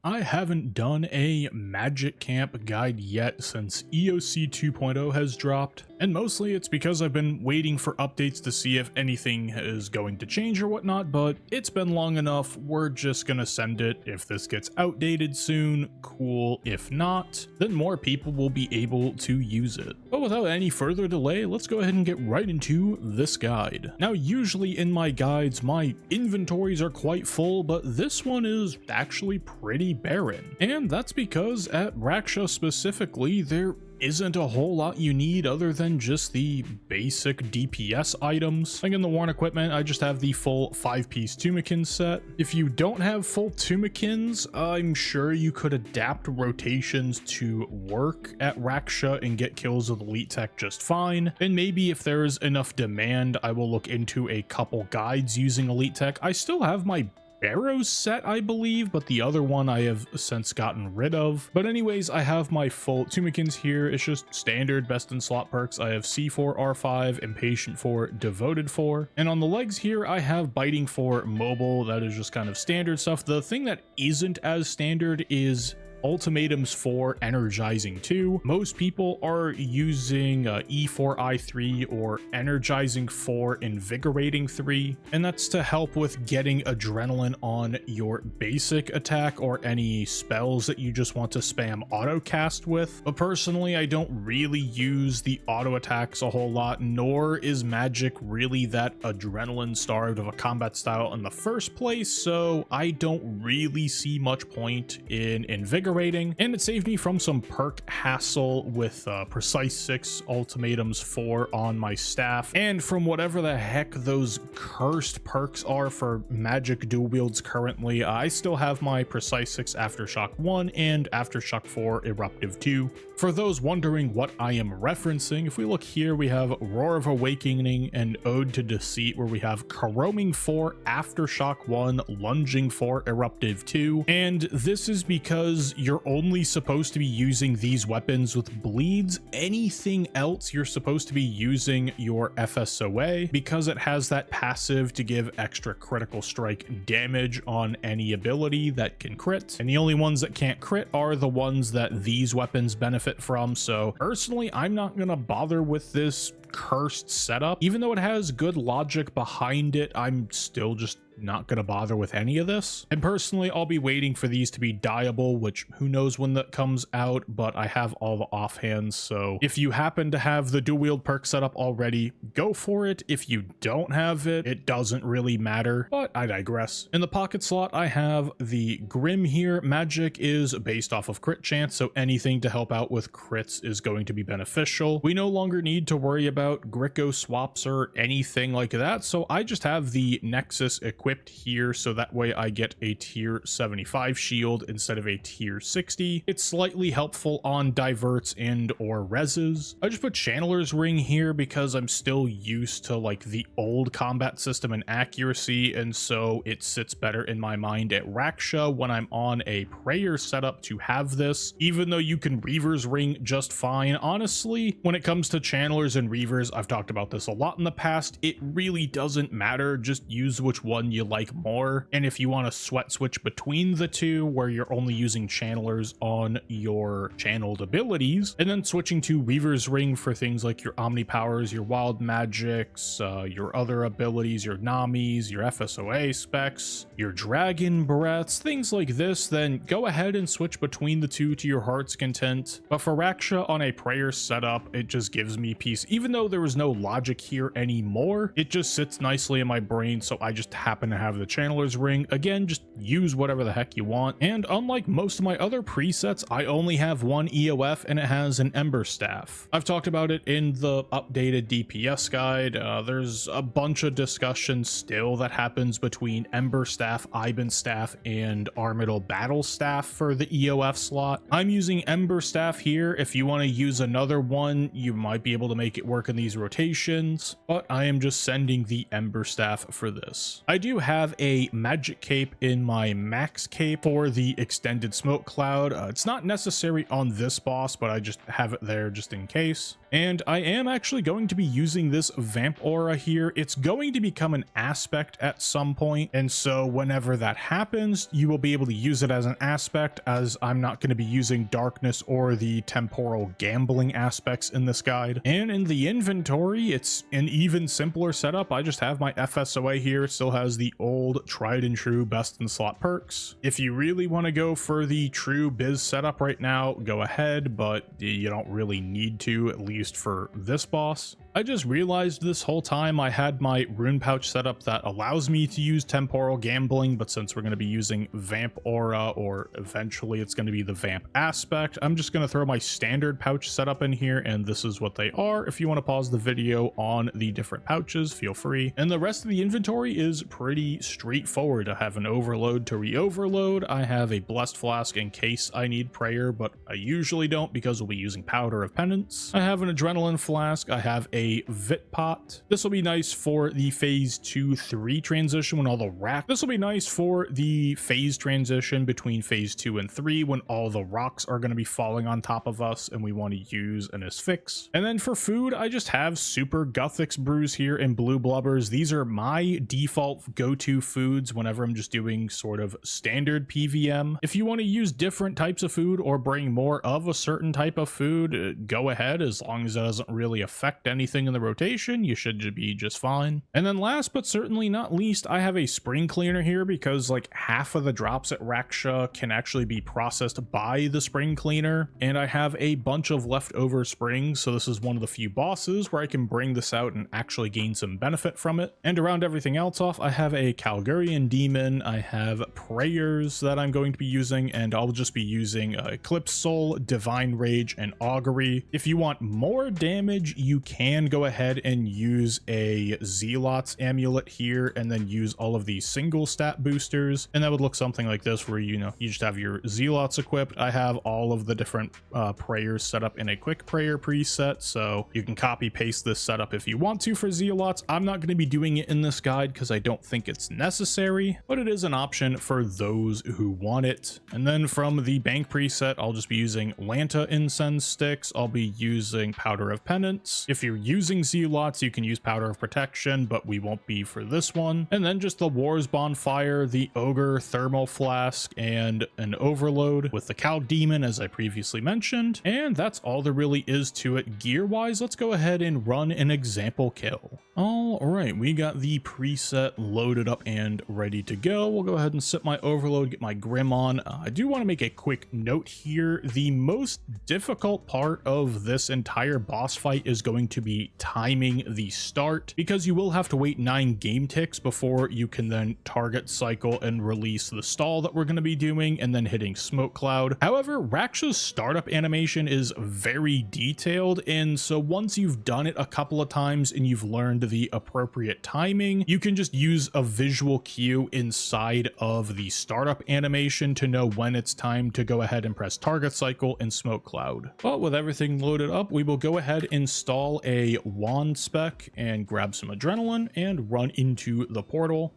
I haven't done a magic camp guide yet since EOC 2.0 has dropped, and mostly it's because I've been waiting for updates to see if anything is going to change or whatnot, but it's been long enough, we're just gonna send it. If this gets outdated soon, cool. If not, then more people will be able to use it. But without any further delay, let's go ahead and get right into this guide. Now, usually in my guides, my inventories are quite full, but this one is actually pretty barren. And that's because at Raksha specifically, there isn't a whole lot you need other than just the basic DPS items. Like in the worn equipment, I just have the full 5-piece Tumikin set. If you don't have full Tumikins, I'm sure you could adapt rotations to work at Raksha and get kills with Elite Tech just fine. And maybe if there's enough demand, I will look into a couple guides using Elite Tech. I still have my Barrows set, I believe, but the other one I have since gotten rid of. But anyways, I have my full Tumikins here. It's just standard best in slot perks. I have C4, R5, Impatient 4, Devoted 4. And on the legs here, I have Biting 4, Mobile. That is just kind of standard stuff. The thing that isn't as standard is Ultimatums 4, Energizing 2. Most people are using E4, I3 or Energizing 4, Invigorating 3, and that's to help with getting adrenaline on your basic attack or any spells that you just want to spam auto cast with. But personally, I don't really use the auto attacks a whole lot, nor is magic really that adrenaline starved of a combat style in the first place, so I don't really see much point in Invigorating. And it saved me from some perk hassle with Precise 6 Ultimatums 4 on my staff, and from whatever the heck those cursed perks are for magic dual wields currently. I still have my Precise 6 Aftershock 1 and Aftershock 4 Eruptive 2. For those wondering what I am referencing, if we look here, we have Roar of Awakening and Ode to Deceit, where we have Caroming 4, Aftershock 1, Lunging 4, Eruptive 2, and this is because you're only supposed to be using these weapons with bleeds. Anything else, you're supposed to be using your FSOA because it has that passive to give extra critical strike damage on any ability that can crit. And the only ones that can't crit are the ones that these weapons benefit from. So personally, I'm not gonna bother with this cursed setup. Even though it has good logic behind it, I'm still just not gonna bother with any of this. And personally, I'll be waiting for these to be dyeable, which who knows when that comes out, but I have all the offhands. So if you happen to have the dual wield perk set up already, go for it. If you don't have it, it doesn't really matter, but I digress. In the pocket slot, I have the Grim here. Magic is based off of crit chance, so anything to help out with crits is going to be beneficial. We no longer need to worry about Greco swaps or anything like that, so I just have the Nexus equipped here, so that way I get a tier 75 shield instead of a tier 60. It's slightly helpful on diverts and or reses. I just put Channeler's Ring here because I'm still used to like the old combat system and accuracy, and so it sits better in my mind at Raksha when I'm on a prayer setup to have this, even though you can Reaver's Ring just fine. Honestly, when it comes to Channelers and Reavers, I've talked about this a lot in the past, it really doesn't matter. Just use which one you like more. And if you want to sweat switch between the two where you're only using channelers on your channeled abilities and then switching to Weaver's Ring for things like your Omni Powers, your Wild Magics, your other abilities, your Namis, your FSOA specs, your Dragon Breaths, things like this, then go ahead and switch between the two to your heart's content. But for Raksha on a prayer setup, it just gives me peace. Even though there was no logic here anymore, it just sits nicely in my brain, so I just happen to have the Channeler's Ring. Again, just use whatever the heck you want. And unlike most of my other presets, I only have one EOF and it has an Ember Staff. I've talked about it in the updated DPS guide. There's a bunch of discussion still that happens between Ember Staff, Iban Staff, and Armadyl Battle Staff for the EOF slot. I'm using Ember Staff here. If you want to use another one, you might be able to make it work in these rotations, but I am just sending the Ember Staff for this. I do have a magic cape in my max cape for the extended smoke cloud. It's not necessary on this boss, but I just have it there just in case. And I am actually going to be using this vamp aura here. It's going to become an aspect at some point, and so whenever that happens, you will be able to use it as an aspect, as I'm not going to be using darkness or the temporal gambling aspects in this guide. And in the inventory, it's an even simpler setup. I just have my FSOA here. It still has the old tried and true best in slot perks. If you really want to go for the true biz setup right now, go ahead, but you don't really need to, at least for this boss. I just realized this whole time I had my rune pouch setup that allows me to use temporal gambling, but since we're going to be using vamp aura, or eventually it's going to be the vamp aspect, I'm just going to throw my standard pouch setup in here, and this is what they are. If you want to pause the video on the different pouches, feel free. And the rest of the inventory is pretty straightforward. I have an overload to re-overload. I have a blessed flask in case I need prayer, but I usually don't because we'll be using powder of penance. I have an adrenaline flask. I have a vit pot. This will be nice for the phase 2-3 transition when all the rack. This will be nice for the phase transition between phase 2 and 3 when all the rocks are going to be falling on top of us and we want to use an asphyx. And then for food, I just have super Guthix brews here and blue blubbers. These are my default go-to foods whenever I'm just doing sort of standard PVM. If you want to use different types of food or bring more of a certain type of food, go ahead. As long as it doesn't really affect anything in the rotation, you should be just fine. And then last but certainly not least, I have a spring cleaner here because like half of the drops at Raksha can actually be processed by the spring cleaner, and I have a bunch of leftover springs, so this is one of the few bosses where I can bring this out and actually gain some benefit from it. And to round everything else off, I have a Calgarian demon, I have prayers that I'm going to be using, and I'll just be using Eclipse Soul, Divine Rage, and Augury. If you want more damage, you can go ahead and use a Zealot's amulet here and then use all of these single stat boosters, and that would look something like this, where you just have your Zealots equipped. I have all of the different prayers set up in a quick prayer preset, so you can copy paste this setup if you want to for Zealots. I'm not going to be doing it in this guide because I don't think it's necessary, but it is an option for those who want it. And then from the bank preset, I'll just be using Lanta incense sticks. I'll be using powder of penance. If you're using Zealots, you can use powder of protection, but we won't be for this one. And then just the Wars bonfire, the ogre thermal flask, and an overload with the cow demon, as I previously mentioned. And that's all there really is to it gear wise. Let's go ahead and run an example kill. All right, we got the preset loaded up and ready to go. We'll go ahead and set my overload, get my Grim on. I do want to make a quick note here. The most difficult part of this entire boss fight is going to be timing the start, because you will have to wait 9 game ticks before you can then target cycle and release the stall that we're going to be doing and then hitting smoke cloud. However, Raksha's startup animation is very detailed, and so once you've done it a couple of times and you've learned the appropriate timing, you can just use a visual cue inside of the startup animation to know when it's time to go ahead and press target cycle and smoke cloud. But with everything loaded up, we will go ahead and install a wand spec and grab some adrenaline and run into the portal.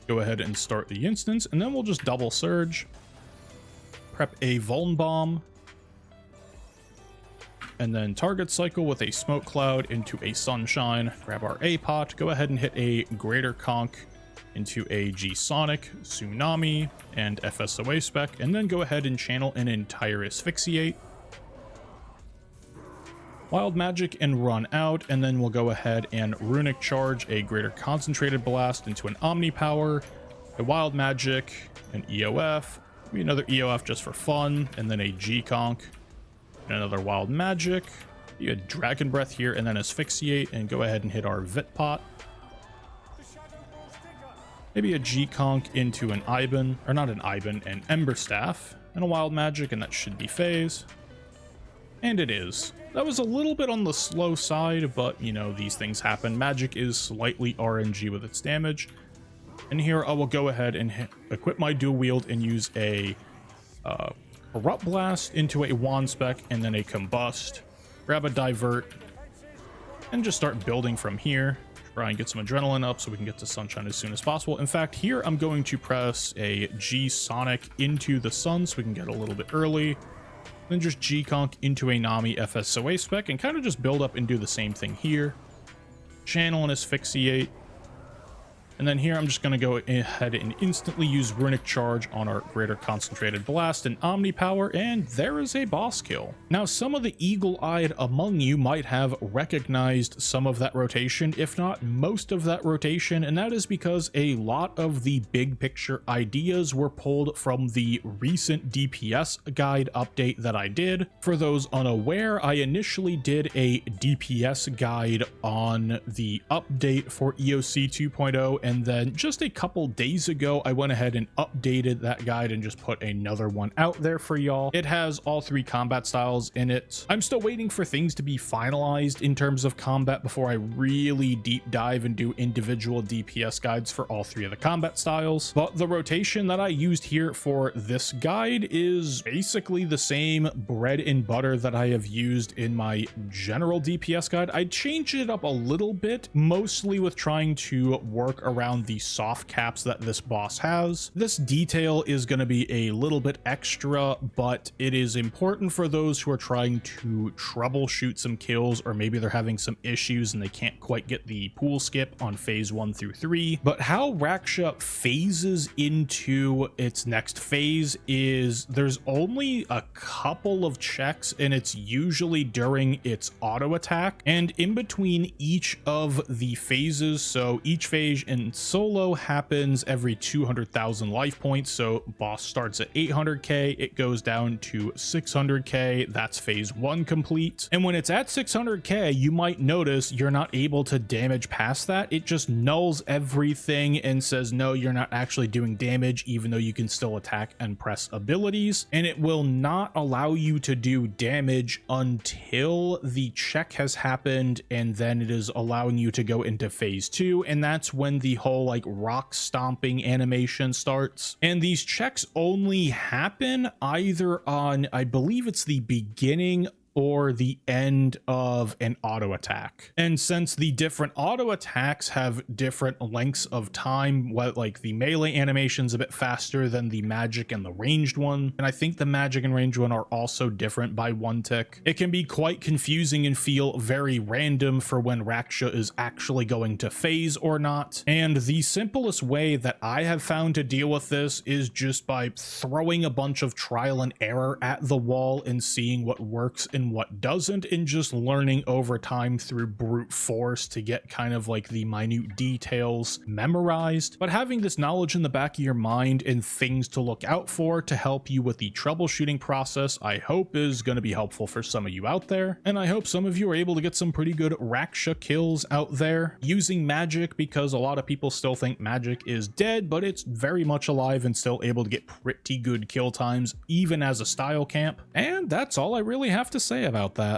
Go ahead and start the instance, and then we'll just double surge, prep a vuln bomb, and then target cycle with a smoke cloud into a sunshine. Grab our A pot, go ahead and hit a greater conch into a G Sonic, Tsunami, and FSOA spec, and then go ahead and channel an entire asphyxiate. Wild magic and run out, and then we'll go ahead and runic charge a greater concentrated blast into an omni power, a wild magic, an EOF, maybe another EOF just for fun, and then a G conch. Another wild magic, you had dragon breath here, and then asphyxiate, and go ahead and hit our vit pot. Maybe a G conch into an Iban, or not an Iban, an ember staff, and a wild magic, and that should be phase. And it is. That was a little bit on the slow side, but these things happen. Magic is slightly RNG with its damage. And here I will go ahead and equip my dual wield and use a Corrupt Blast into a wand spec and then a combust. Grab a divert and just start building from here. Try and get some adrenaline up so we can get to sunshine as soon as possible. In fact, here I'm going to press a G Sonic into the sun so we can get a little bit early. then just G-Conk into a Nami FSOA spec and kind of just build up and do the same thing here. Channel and asphyxiate. And then here I'm just going to go ahead and instantly use Runic Charge on our Greater Concentrated Blast and Omni Power, and there is a boss kill. Now, some of the eagle-eyed among you might have recognized some of that rotation, if not most of that rotation, and that is because a lot of the big picture ideas were pulled from the recent DPS guide update that I did. For those unaware, I initially did a DPS guide on the update for EOC 2.0, and then just a couple days ago, I went ahead and updated that guide and just put another one out there for y'all. It has all 3 combat styles in it. I'm still waiting for things to be finalized in terms of combat before I really deep dive and do individual DPS guides for all 3 of the combat styles. But the rotation that I used here for this guide is basically the same bread and butter that I have used in my general DPS guide. I changed it up a little bit, mostly with trying to work around the soft caps that this boss has. This detail is going to be a little bit extra, but it is important for those who are trying to troubleshoot some kills, or maybe they're having some issues and they can't quite get the pool skip on phase 1 through 3. But how Raksha phases into its next phase is there's only a couple of checks, and it's usually during its auto attack and in between each of the phases. So each phase in solo happens every 200,000 life points. So boss starts at 800k, it goes down to 600k. That's phase 1 complete. And when it's at 600k, you might notice you're not able to damage past that. It just nulls everything and says, no, you're not actually doing damage, even though you can still attack and press abilities. And it will not allow you to do damage until the check has happened, and then it is allowing you to go into phase 2. And that's when the whole like rock stomping animation starts. And these checks only happen either on, I believe it's the beginning or the end of an auto attack. And since the different auto attacks have different lengths of time, what like the melee animation's a bit faster than the magic and the ranged one, and I think the magic and ranged one are also different by 1 tick, it can be quite confusing and feel very random for when Raksha is actually going to phase or not. And the simplest way that I have found to deal with this is just by throwing a bunch of trial and error at the wall and seeing what works and what doesn't, and just learning over time through brute force to get kind of like the minute details memorized. But having this knowledge in the back of your mind and things to look out for to help you with the troubleshooting process, I hope is going to be helpful for some of you out there. And I hope some of you are able to get some pretty good Raksha kills out there using magic, because a lot of people still think magic is dead, but it's very much alive and still able to get pretty good kill times even as a style camp. And that's all I really have to say about that.